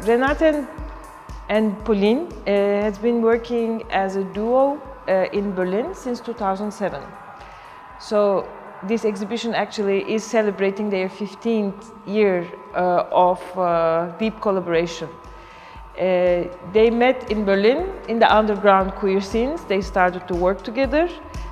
Renate and Pauline has been working as a duo in Berlin since 2007. So this exhibition actually is celebrating their 15th year of deep collaboration. They met in Berlin in the underground queer scenes. They started to work together,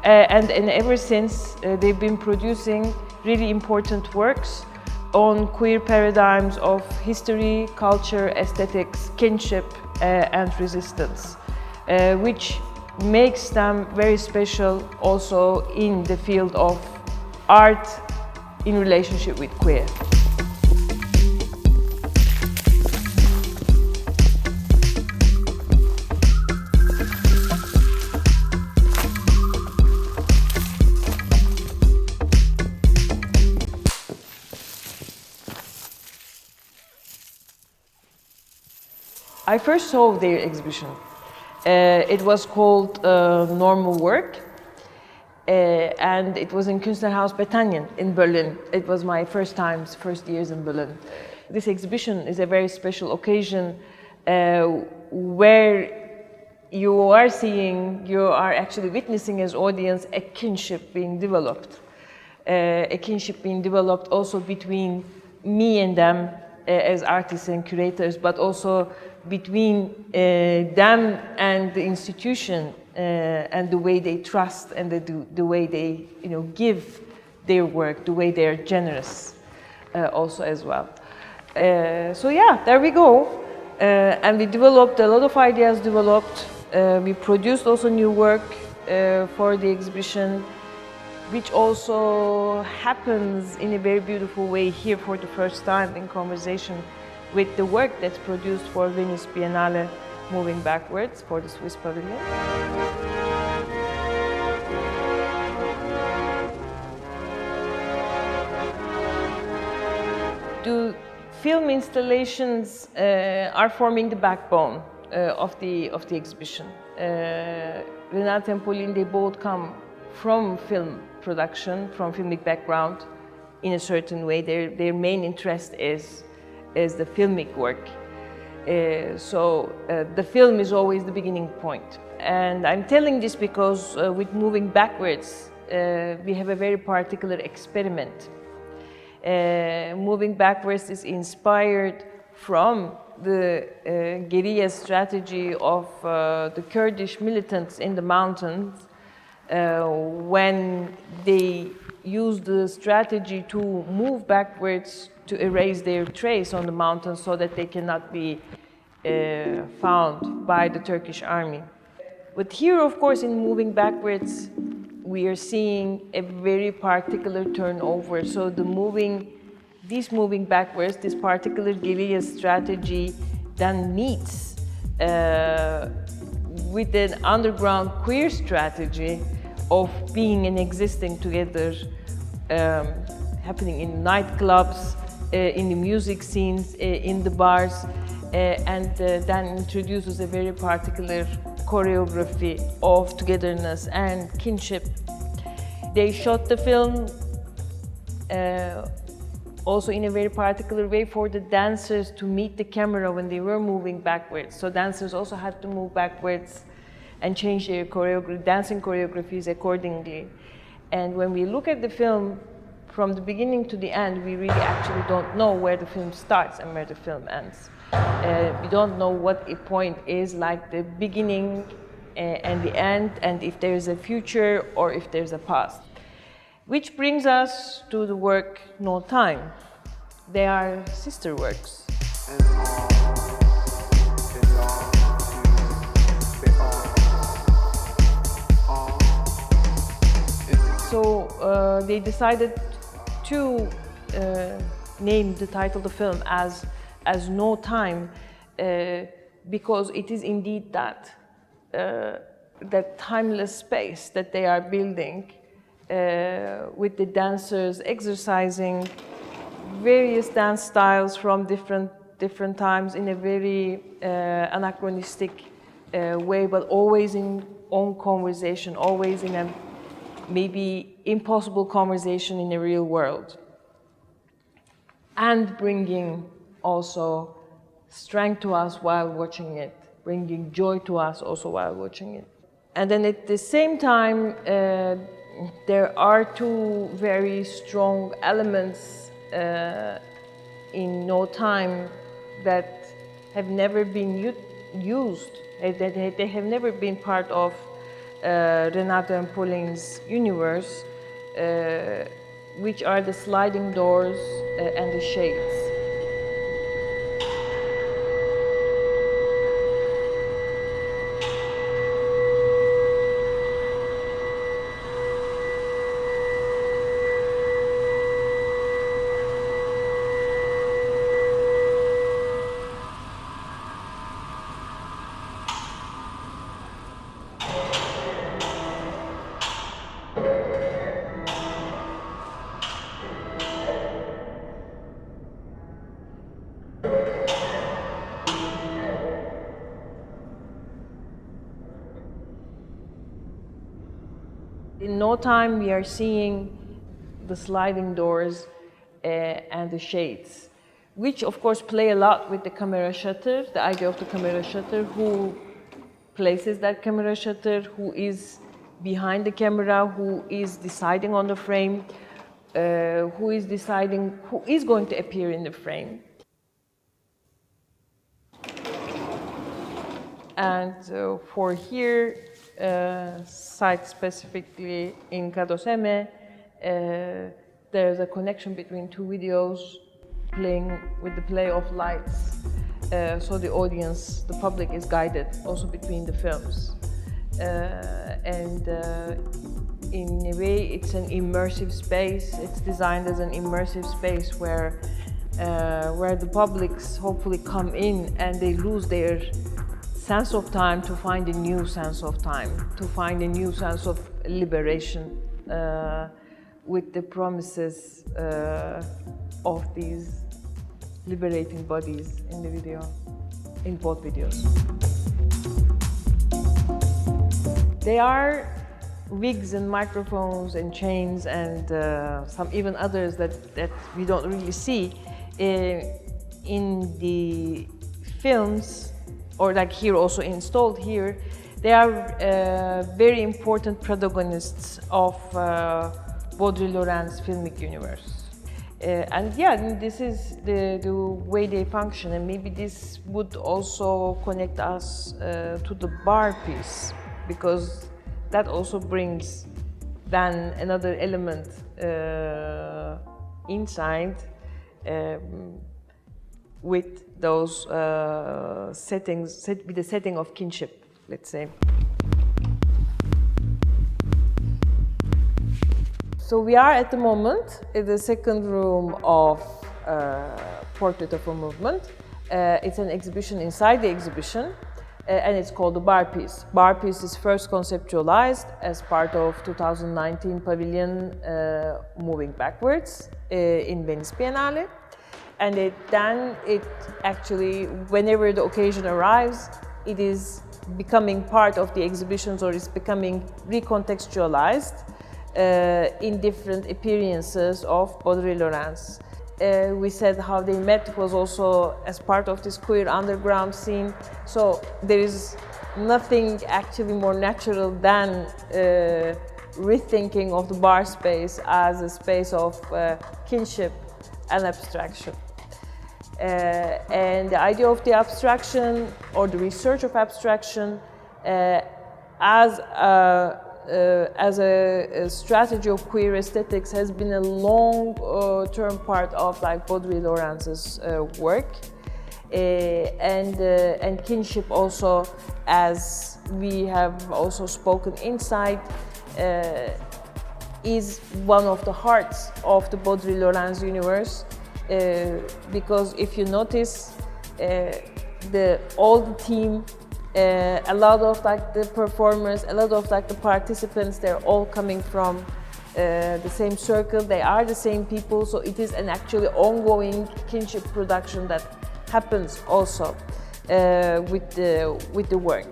and ever since they've been producing really important works on queer paradigms of history, culture, aesthetics, kinship, and resistance, which makes them very special also in the field of art in relationship with queer. I first saw their exhibition. It was called Normal Work, and it was in Künstlerhaus Bethanien in Berlin. It was my first years in Berlin. This exhibition is a very special occasion where you are actually witnessing as audience a kinship being developed. A kinship being developed also between me and them as artists and curators, but also between them and the institution and the way they trust and the way they give their work, the way they're generous also as well. So yeah, there we go. And we developed a lot of ideas developed. We produced also new work for the exhibition, which also happens in a very beautiful way here for the first time in conversation with the work that's produced for Venice Biennale, Moving Backwards, for the Swiss Pavilion. The film installations are forming the backbone of the exhibition. Renate and Pauline, they both come from film production, from filmic background in a certain way. Their main interest is the filmic work. So the film is always the beginning point. And I'm telling this because with Moving Backwards, we have a very particular experiment. Moving Backwards is inspired from the guerrilla strategy of the Kurdish militants in the mountains when they use the strategy to move backwards to erase their trace on the mountains so that they cannot be found by the Turkish army. But here, of course, in Moving Backwards, we are seeing a very particular turnover. So this moving backwards, this particular guerrilla strategy then meets with an underground queer strategy of being and existing together, happening in nightclubs, in the music scenes, in the bars, and then introduces a very particular choreography of togetherness and kinship. They shot the film also in a very particular way for the dancers to meet the camera when they were moving backwards. So dancers also had to move backwards and change their dancing choreographies accordingly. And when we look at the film, from the beginning to the end, we really actually don't know where the film starts and where the film ends. We don't know what a point is, like the beginning and the end, and if there's a future or if there's a past. Which brings us to the work No Time. They are sister works. So they decided to name the title of the film as No Time because it is indeed that timeless space that they are building with the dancers exercising various dance styles from different times in a very anachronistic way, but always in own conversation, always in a maybe impossible conversation in a real world, and bringing also strength to us while watching it, bringing joy to us also while watching it. And then at the same time, there are two very strong elements in No Time that have never been used, that they have never been part of Renato and Pauline's universe, which are the sliding doors and the shades. In No Time, we are seeing the sliding doors and the shades, which of course play a lot with the camera shutter, the idea of the camera shutter, who places that camera shutter, who is behind the camera, who is deciding on the frame, who is deciding who is going to appear in the frame. And for here, site specifically in CA2M, there's a connection between two videos playing with the play of lights. So the audience, the public is guided also between the films. And in a way, it's an immersive space. It's designed as an immersive space where the publics hopefully come in and they lose their sense of time to find a new sense of time, to find a new sense of liberation with the promises of these liberating bodies in the video, in both videos. They are wigs and microphones and chains and some even others that we don't really see in the films, or like here also installed here. They are very important protagonists of Boudry-Lorenz filmic universe. And yeah, this is the way they function, and maybe this would also connect us to the bar piece, because that also brings then another element inside with those settings, with the setting of kinship, let's say. So we are at the moment in the second room of Portrait of a Movement. It's an exhibition inside the exhibition, and it's called the Bar Piece. Bar Piece is first conceptualized as part of 2019 pavilion Moving Backwards in Venice Biennale. And then it actually, whenever the occasion arrives, it is becoming part of the exhibitions, or it's becoming recontextualized in different appearances of Boudry-Lorenz. We said how they met was also as part of this queer underground scene. So there is nothing actually more natural than rethinking of the bar space as a space of kinship and abstraction. And the idea of the abstraction, or the research of abstraction, as a strategy of queer aesthetics has been a long-term part of like Boudry-Lorenz's work, and kinship also, as we have also spoken inside, is one of the hearts of the Boudry-Lorenz universe, because if you notice, all the team, a lot of like the performers, a lot of like the participants, they're all coming from the same circle. They are the same people, so it is an actually ongoing kinship production that happens also with the work.